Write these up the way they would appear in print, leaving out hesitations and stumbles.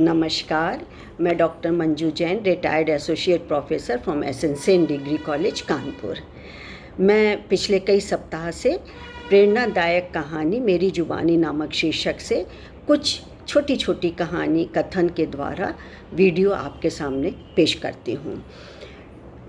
नमस्कार, मैं doctor Manju Jain, retired associate professor from SN degree college Kanpur. मैं पिछले कई सप्ताह से प्रेरणादायक कहानी मेरी जुबानी नामक शीर्षक से कुछ छोटी छोटी कहानी कथन के द्वारा वीडियो आपके सामने पेश करती हूँ।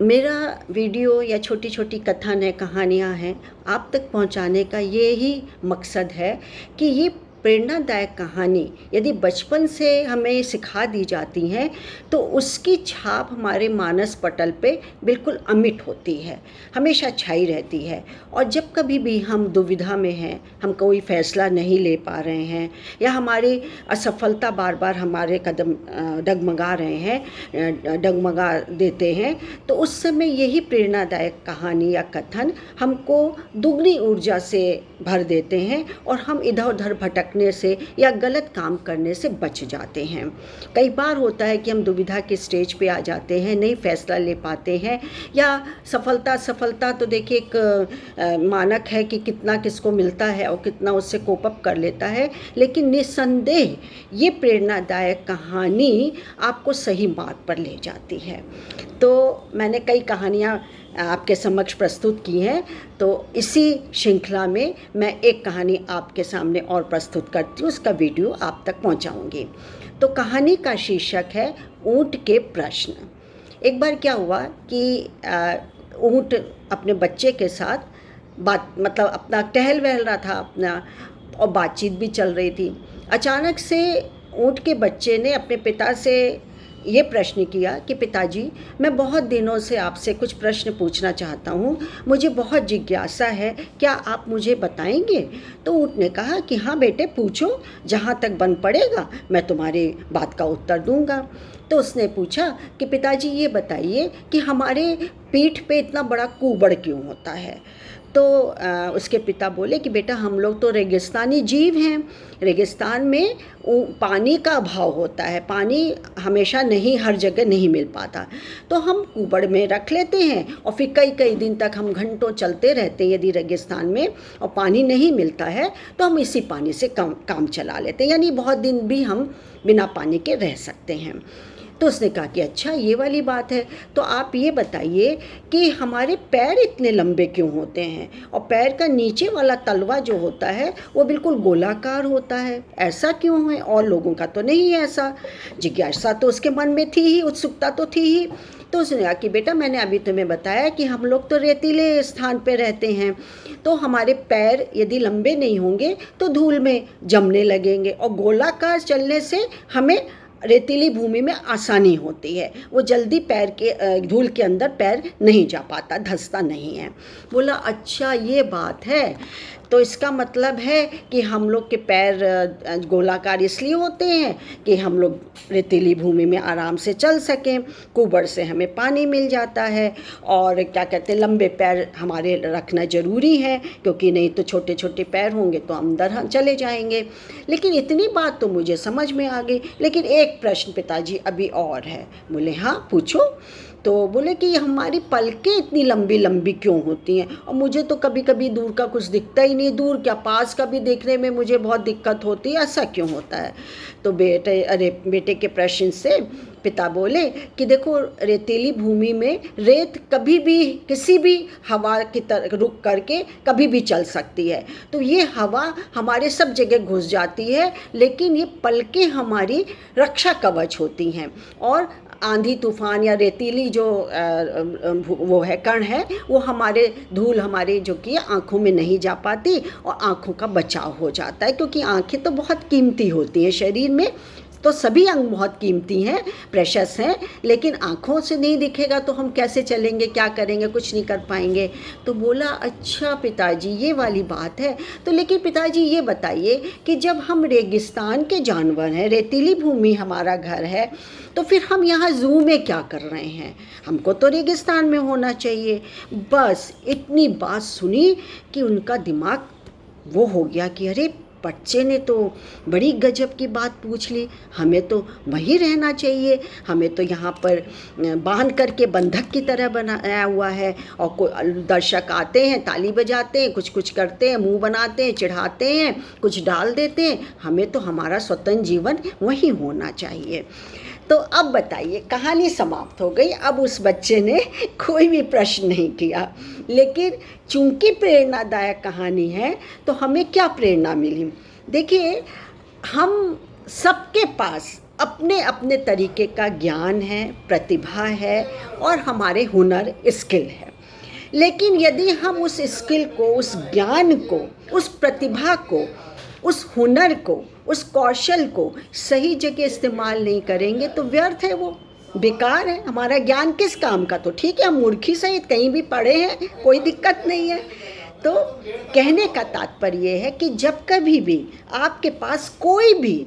मेरा वीडियो या छोटी छोटी कथन है, कहानियाँ हैं, आप तक पहुँचाने का यही मकसद है कि ये प्रेरणादायक कहानी यदि बचपन से हमें सिखा दी जाती हैं तो उसकी छाप हमारे मानस पटल पे बिल्कुल अमिट होती है, हमेशा छाई रहती है। और जब कभी भी हम दुविधा में हैं, हम कोई फैसला नहीं ले पा रहे हैं या हमारी असफलता बार बार हमारे कदम डगमगा रहे हैं, डगमगा देते हैं, तो उस समय यही प्रेरणादायक कहानी या कथन हमको दुगनी ऊर्जा से भर देते हैं और हम इधर उधर भटकने से या गलत काम करने से बच जाते हैं। कई बार होता है कि हम दुविधा के स्टेज पे आ जाते हैं, नहीं फैसला ले पाते हैं, या सफलता तो देखिए एक मानक है कि कितना किसको मिलता है और कितना उससे कोप अप कर लेता है, लेकिन निस्संदेह ये प्रेरणादायक कहानी आपको सही मार्ग पर ले जाती है। तो मैंने कई कहानियाँ आपके समक्ष प्रस्तुत की हैं, तो इसी श्रृंखला में मैं एक कहानी आपके सामने और प्रस्तुत करती हूँ, उसका वीडियो आप तक पहुँचाऊँगी। तो कहानी का शीर्षक है ऊँट के प्रश्न। एक बार क्या हुआ कि ऊँट अपने बच्चे के साथ मतलब अपना टहल वहल रहा था अपना, और बातचीत भी चल रही थी। अचानक से ऊँट के बच्चे ने अपने पिता से ये प्रश्न किया कि पिताजी, मैं बहुत दिनों से आपसे कुछ प्रश्न पूछना चाहता हूँ, मुझे बहुत जिज्ञासा है, क्या आप मुझे बताएंगे? तो ऊँट ने कहा कि हाँ बेटे, पूछो, जहाँ तक बन पड़ेगा मैं तुम्हारी बात का उत्तर दूंगा। तो उसने पूछा कि पिताजी ये बताइए कि हमारे पीठ पे इतना बड़ा कुबड़ क्यों होता है? तो उसके पिता बोले कि बेटा, हम लोग तो रेगिस्तानी जीव हैं, रेगिस्तान में पानी का अभाव होता है, पानी हमेशा नहीं, हर जगह नहीं मिल पाता, तो हम कुबड़ में रख लेते हैं और फिर कई कई दिन तक हम घंटों चलते रहते हैं। यदि रेगिस्तान में और पानी नहीं मिलता है तो हम इसी पानी से काम चला लेते हैं, यानी बहुत दिन भी हम बिना पानी के रह सकते हैं। तो उसने कहा कि अच्छा, ये वाली बात है, तो आप ये बताइए कि हमारे पैर इतने लंबे क्यों होते हैं और पैर का नीचे वाला तलवा जो होता है वो बिल्कुल गोलाकार होता है, ऐसा क्यों है? और लोगों का तो नहीं है ऐसा। जिज्ञासा तो उसके मन में थी ही, उत्सुकता तो थी ही। तो उसने कहा कि बेटा, मैंने अभी तुम्हें बताया कि हम लोग तो रेतीले स्थान पे रहते हैं, तो हमारे पैर यदि लंबे नहीं होंगे तो धूल में जमने लगेंगे, और गोलाकार चलने से हमें रेतीली भूमि में आसानी होती है, वो जल्दी पैर के धूल के अंदर पैर नहीं जा पाता, धंसता नहीं है। बोला अच्छा, ये बात है, तो इसका मतलब है कि हम लोग के पैर गोलाकार इसलिए होते हैं कि हम लोग रेतीली भूमि में आराम से चल सकें, कुबड़ से हमें पानी मिल जाता है, और क्या कहते हैं, लंबे पैर हमारे रखना ज़रूरी है, क्योंकि नहीं तो छोटे छोटे पैर होंगे तो अंदर हम चले जाएंगे। लेकिन इतनी बात तो मुझे समझ में आ गई, लेकिन एक प्रश्न पिताजी अभी और है। बोले हाँ, पूछो। तो बोले कि हमारी पलकें इतनी लंबी लंबी क्यों होती हैं, और मुझे तो कभी कभी दूर का कुछ दिखता ही नहीं, दूर क्या पास का भी देखने में मुझे बहुत दिक्कत होती है, ऐसा क्यों होता है? तो बेटे के प्रश्न से पिता बोले कि देखो, रेतीली भूमि में रेत कभी भी किसी भी हवा की तरह रुक करके कभी भी चल सकती है, तो ये हवा हमारे सब जगह घुस जाती है, लेकिन ये पलकें हमारी रक्षा कवच होती हैं, और आंधी तूफान या रेतीली जो वो है कण है, वो हमारे धूल हमारे जो कि आँखों में नहीं जा पाती और आँखों का बचाव हो जाता है, क्योंकि आँखें तो बहुत कीमती होती हैं शरीर में, तो सभी अंग बहुत कीमती हैं, प्रेशस हैं, लेकिन आँखों से नहीं दिखेगा तो हम कैसे चलेंगे, क्या करेंगे, कुछ नहीं कर पाएंगे। तो बोला अच्छा पिताजी, ये वाली बात है, तो लेकिन पिताजी ये बताइए कि जब हम रेगिस्तान के जानवर हैं, रेतीली भूमि हमारा घर है, तो फिर हम यहाँ ज़ू में क्या कर रहे हैं? हमको तो रेगिस्तान में होना चाहिए। बस इतनी बात सुनी कि उनका दिमाग वो हो गया कि अरे बच्चे ने तो बड़ी गजब की बात पूछ ली, हमें तो वहीं रहना चाहिए, हमें तो यहाँ पर बांध करके बंधक की तरह बनाया हुआ है, और दर्शक आते हैं, ताली बजाते हैं, कुछ कुछ करते हैं, मुंह बनाते हैं, चिढ़ाते हैं, कुछ डाल देते हैं, हमें तो हमारा स्वतंत्र जीवन वहीं होना चाहिए। तो अब बताइए, कहानी समाप्त हो गई। अब उस बच्चे ने कोई भी प्रश्न नहीं किया, लेकिन चूंकि प्रेरणादायक कहानी है तो हमें क्या प्रेरणा मिली? देखिए, हम सबके पास अपने अपने तरीके का ज्ञान है, प्रतिभा है और हमारे हुनर, स्किल है। लेकिन यदि हम उस स्किल को, उस ज्ञान को, उस प्रतिभा को, उस हुनर को, उस कौशल को सही जगह इस्तेमाल नहीं करेंगे तो व्यर्थ है, वो बेकार है। हमारा ज्ञान किस काम का? तो ठीक है, हम मूर्खी सहित कहीं भी पढ़े हैं, कोई दिक्कत नहीं है। तो कहने का तात्पर्य है कि जब कभी भी आपके पास कोई भी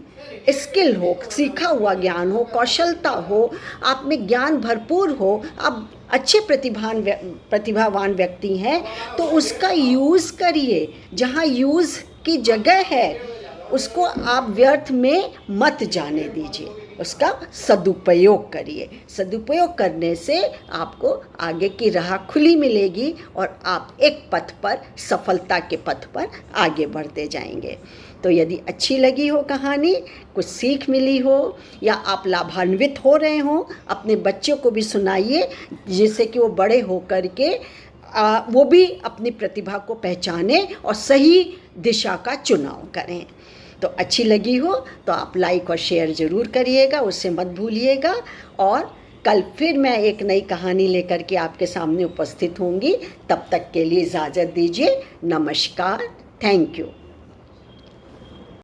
स्किल हो, सीखा हुआ ज्ञान हो, कौशलता हो, आप में ज्ञान भरपूर हो, आप अच्छे प्रतिभावान व्यक्ति हैं, तो उसका यूज़ करिए। जहाँ यूज़ की जगह है उसको आप व्यर्थ में मत जाने दीजिए, उसका सदुपयोग करिए। सदुपयोग करने से आपको आगे की राह खुली मिलेगी और आप एक पथ पर, सफलता के पथ पर आगे बढ़ते जाएंगे। तो यदि अच्छी लगी हो कहानी, कुछ सीख मिली हो या आप लाभान्वित हो रहे हो, अपने बच्चों को भी सुनाइए, जिससे कि वो बड़े हो कर के वो भी अपनी प्रतिभा को पहचाने और सही दिशा का चुनाव करें। तो अच्छी लगी हो तो आप लाइक और शेयर ज़रूर करिएगा, उससे मत भूलिएगा। और कल फिर मैं एक नई कहानी लेकर के आपके सामने उपस्थित होंगी। तब तक के लिए इजाज़त दीजिए। नमस्कार, थैंक यू।